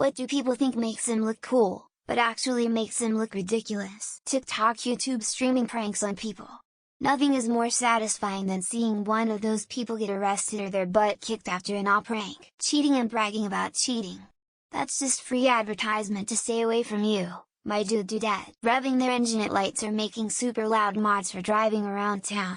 What do people think makes them look cool, but actually makes them look ridiculous? TikTok, YouTube streaming pranks on people. Nothing is more satisfying than seeing one of those people get arrested or their butt kicked after an all prank. Cheating and bragging about cheating. That's just free advertisement to stay away from you, my dudette. Revving their engine at lights or making super loud mods for driving around town.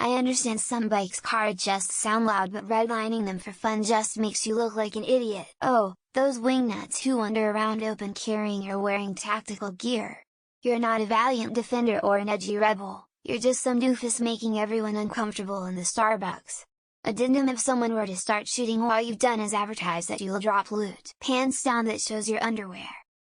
I understand some bikes' cars just sound loud, but redlining them for fun just makes you look like an idiot. Oh, those wingnuts who wander around open carrying or wearing tactical gear. You're not a valiant defender or an edgy rebel, you're just some doofus making everyone uncomfortable in the Starbucks. Addendum: if someone were to start shooting, all you've done is advertise that you'll drop loot. Pants down that shows your underwear.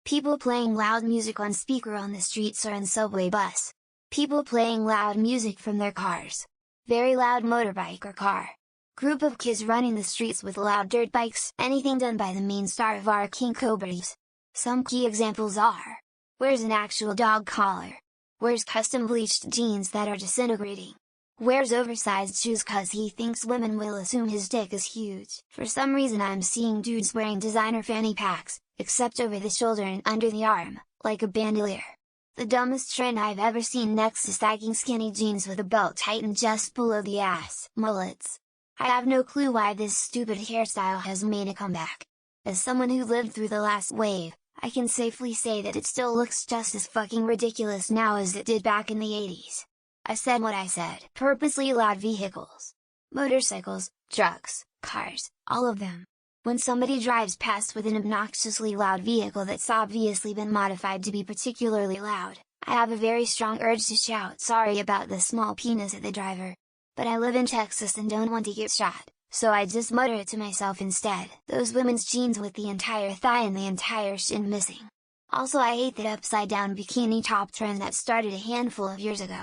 People playing loud music on speaker on the streets or in subway bus. People playing loud music from their cars. Very loud motorbike or car. Group of kids running the streets with loud dirt bikes. Anything done by the main star of our King Cobras. Some key examples are: wears an actual dog collar. Wears custom bleached jeans that are disintegrating. Wears oversized shoes cause he thinks women will assume his dick is huge. For some reason I'm seeing dudes wearing designer fanny packs, except over the shoulder and under the arm, like a bandolier. The dumbest trend I've ever seen next to sagging skinny jeans with a belt tightened just below the ass. Mullets. I have no clue why this stupid hairstyle has made a comeback. As someone who lived through the last wave, I can safely say that it still looks just as fucking ridiculous now as it did back in the 80s. I said what I said. Purposely loud vehicles. Motorcycles, trucks, cars, all of them. When somebody drives past with an obnoxiously loud vehicle that's obviously been modified to be particularly loud, I have a very strong urge to shout sorry about the small penis at the driver. But I live in Texas and don't want to get shot, so I just mutter it to myself instead. Those women's jeans with the entire thigh and the entire shin missing. Also, I hate that upside down bikini top trend that started a handful of years ago.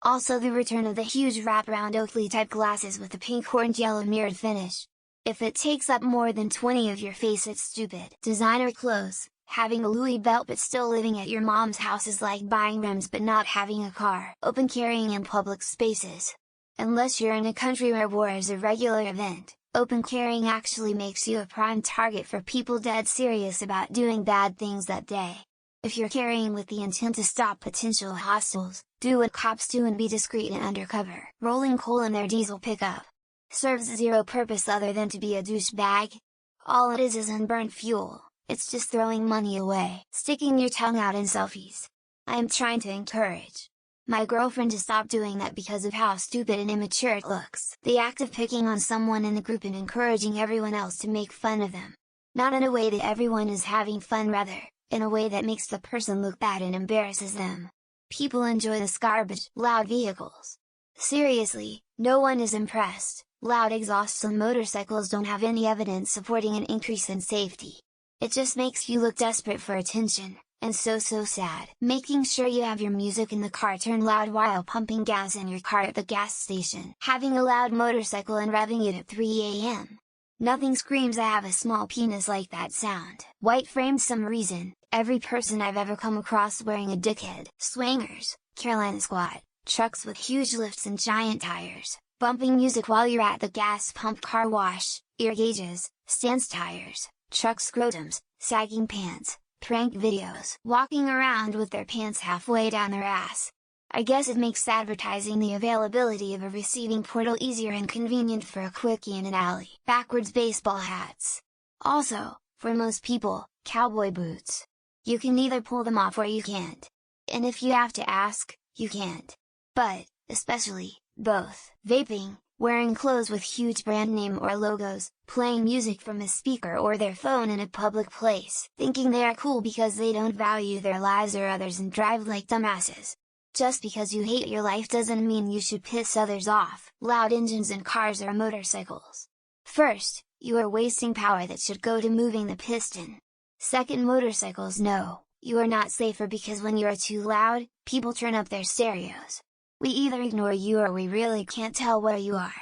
Also the return of the huge wraparound Oakley type glasses with the pink orange yellow mirrored finish. If it takes up more than 20 of your face, it's stupid. Designer clothes. Having a Louis belt but still living at your mom's house is like buying rims but not having a car. Open carrying in public spaces. Unless you're in a country where war is a regular event, open carrying actually makes you a prime target for people dead serious about doing bad things that day. If you're carrying with the intent to stop potential hostiles, do what cops do and be discreet and undercover. Rolling coal in their diesel pickup. Serves zero purpose other than to be a douchebag. All it is unburnt fuel, it's just throwing money away. Sticking your tongue out in selfies. I am trying to encourage my girlfriend to stop doing that because of how stupid and immature it looks. The act of picking on someone in the group and encouraging everyone else to make fun of them. Not in a way that everyone is having fun, rather, in a way that makes the person look bad and embarrasses them. People enjoy this garbage. Loud vehicles. Seriously, no one is impressed. Loud exhausts on motorcycles don't have any evidence supporting an increase in safety. It just makes you look desperate for attention, and so sad. Making sure you have your music in the car turned loud while pumping gas in your car at the gas station. Having a loud motorcycle and revving it at 3 a.m. Nothing screams I have a small penis like that sound. White frame. Some reason, every person I've ever come across wearing a dickhead. Swingers, Carolina squad, trucks with huge lifts and giant tires. Bumping music while you're at the gas pump, car wash, ear gauges, stance tires, truck scrotums, sagging pants, prank videos. Walking around with their pants halfway down their ass. I guess it makes advertising the availability of a receiving portal easier and convenient for a quickie in an alley. Backwards baseball hats. Also, for most people, cowboy boots. You can either pull them off or you can't. And if you have to ask, you can't. But, especially, both. Vaping, wearing clothes with huge brand name or logos, playing music from a speaker or their phone in a public place, thinking they are cool because they don't value their lives or others and drive like dumbasses. Just because you hate your life doesn't mean you should piss others off. Loud engines in cars or motorcycles. First, you are wasting power that should go to moving the piston. Second, motorcycles. No, you are not safer because when you are too loud, people turn up their stereos. We either ignore you or we really can't tell where you are.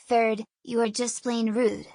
Third, you are just plain rude.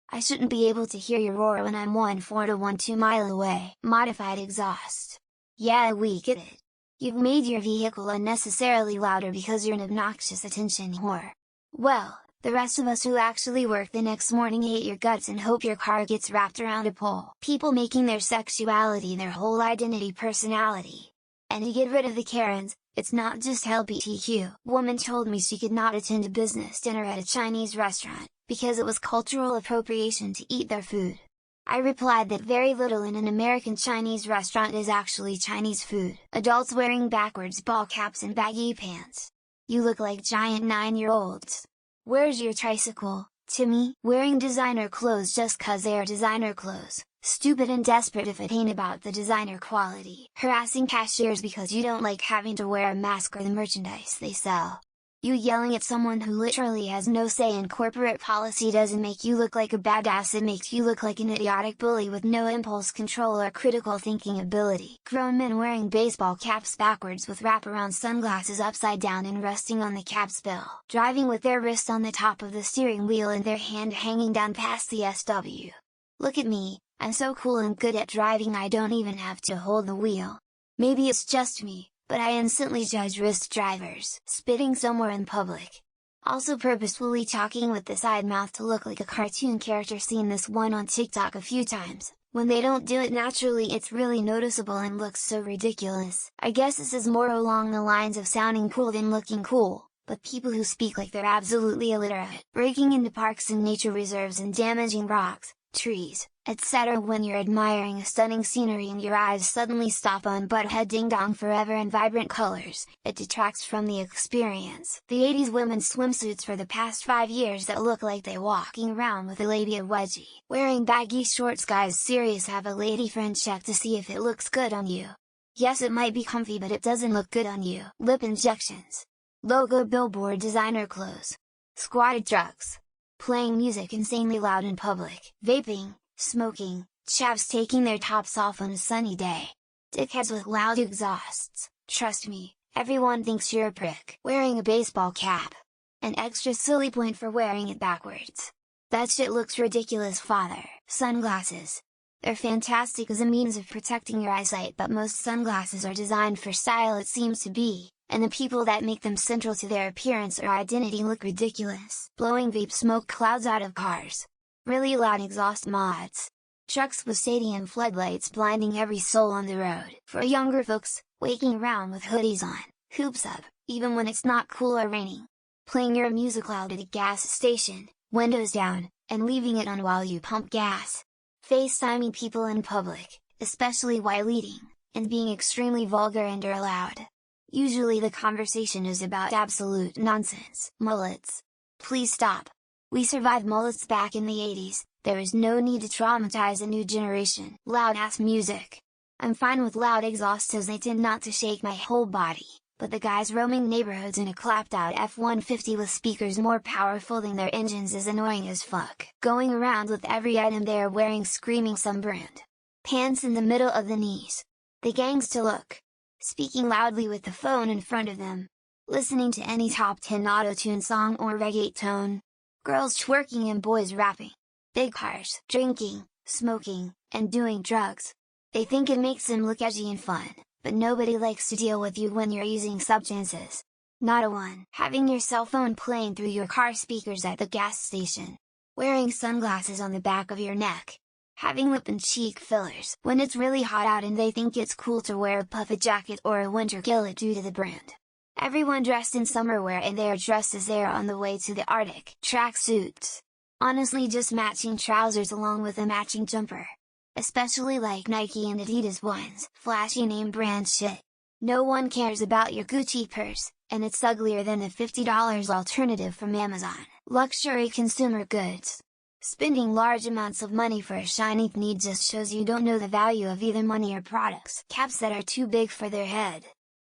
I shouldn't be able to hear your roar when I'm 1.4 to 1.2 mile away. Modified exhaust. Yeah, we get it. You've made your vehicle unnecessarily louder because you're an obnoxious attention whore. Well, The rest of us who actually work the next morning hate your guts and hope your car gets wrapped around a pole. People making their sexuality their whole identity personality. And to get rid of the Karens, it's not just LGBTQ. Woman told me she could not attend a business dinner at a Chinese restaurant, because it was cultural appropriation to eat their food. I replied that very little in an American Chinese restaurant is actually Chinese food. Adults wearing backwards ball caps and baggy pants. You look like giant 9-year-olds. Where's your tricycle, Timmy? Wearing designer clothes just cause they are designer clothes. Stupid and desperate if it ain't about the designer quality. Harassing cashiers because you don't like having to wear a mask or the merchandise they sell. You yelling at someone who literally has no say in corporate policy doesn't make you look like a badass, it makes you look like an idiotic bully with no impulse control or critical thinking ability. Grown men wearing baseball caps backwards with wraparound sunglasses upside down and resting on the cap's bill. Driving with their wrist on the top of the steering wheel and their hand hanging down past the SW. Look at me, I'm so cool and good at driving I don't even have to hold the wheel. Maybe it's just me, but I instantly judge wrist drivers. Spitting somewhere in public. Also purposefully talking with the side mouth to look like a cartoon character. Seen this one on TikTok a few times. When they don't do it naturally it's really noticeable and looks so ridiculous. I guess this is more along the lines of sounding cool than looking cool. But people who speak like they're absolutely illiterate. Breaking into parks and nature reserves and damaging rocks, trees, etc. when you're admiring a stunning scenery and your eyes suddenly stop on Butthead Ding Dong Forever in vibrant colors, it detracts from the experience. The 80s women's swimsuits for the past 5 years that look like they walking around with a labia wedgie. Wearing baggy shorts. Guys, serious, have a lady friend check to see if it looks good on you. Yes, it might be comfy but it doesn't look good on you. Lip injections. Logo billboard designer clothes. Squatted trucks. Playing music insanely loud in public. Vaping, smoking, chavs taking their tops off on a sunny day. Dickheads with loud exhausts. Trust me, everyone thinks you're a prick. Wearing a baseball cap. An extra silly point for wearing it backwards. That shit looks ridiculous. Father. Sunglasses. They're fantastic as a means of protecting your eyesight, but most sunglasses are designed for style, it seems to be, and the people that make them central to their appearance or identity look ridiculous. Blowing vape smoke clouds out of cars. Really loud exhaust mods. Trucks with stadium floodlights blinding every soul on the road. For younger folks, waking around with hoodies on, hoops up, even when it's not cool or raining. Playing your music loud at a gas station, windows down, and leaving it on while you pump gas. FaceTiming people in public, especially while eating, and being extremely vulgar and or loud. Usually the conversation is about absolute nonsense. Mullets. Please stop. We survived mullets back in the 80s, there is no need to traumatize a new generation. Loud ass music. I'm fine with loud exhausts as they tend not to shake my whole body, but the guys roaming neighborhoods in a clapped out F-150 with speakers more powerful than their engines is annoying as fuck. Going around with every item they are wearing screaming some brand. Pants in the middle of the knees. The gangs to look. Speaking loudly with the phone in front of them. Listening to any top 10 auto-tune song or reggaeton. Girls twerking and boys rapping. Big cars. Drinking, smoking, and doing drugs. They think it makes them look edgy and fun, but nobody likes to deal with you when you're using substances. Not a one. Having your cell phone playing through your car speakers at the gas station. Wearing sunglasses on the back of your neck. Having lip and cheek fillers when it's really hot out and they think it's cool to wear a puffy jacket or a winter killit due to the brand. Everyone dressed in summer wear and they are dressed as they are on the way to the Arctic. Tracksuits. Honestly, just matching trousers along with a matching jumper. Especially like Nike and Adidas ones. Flashy name brand shit. No one cares about your Gucci purse, and it's uglier than the $50 alternative from Amazon. Luxury consumer goods. Spending large amounts of money for a shiny need just shows you don't know the value of either money or products. Caps that are too big for their head.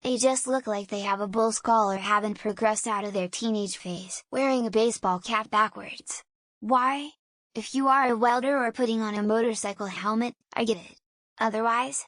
They just look like they have a bull skull or haven't progressed out of their teenage phase. Wearing a baseball cap backwards. Why? If you are a welder or putting on a motorcycle helmet, I get it. Otherwise,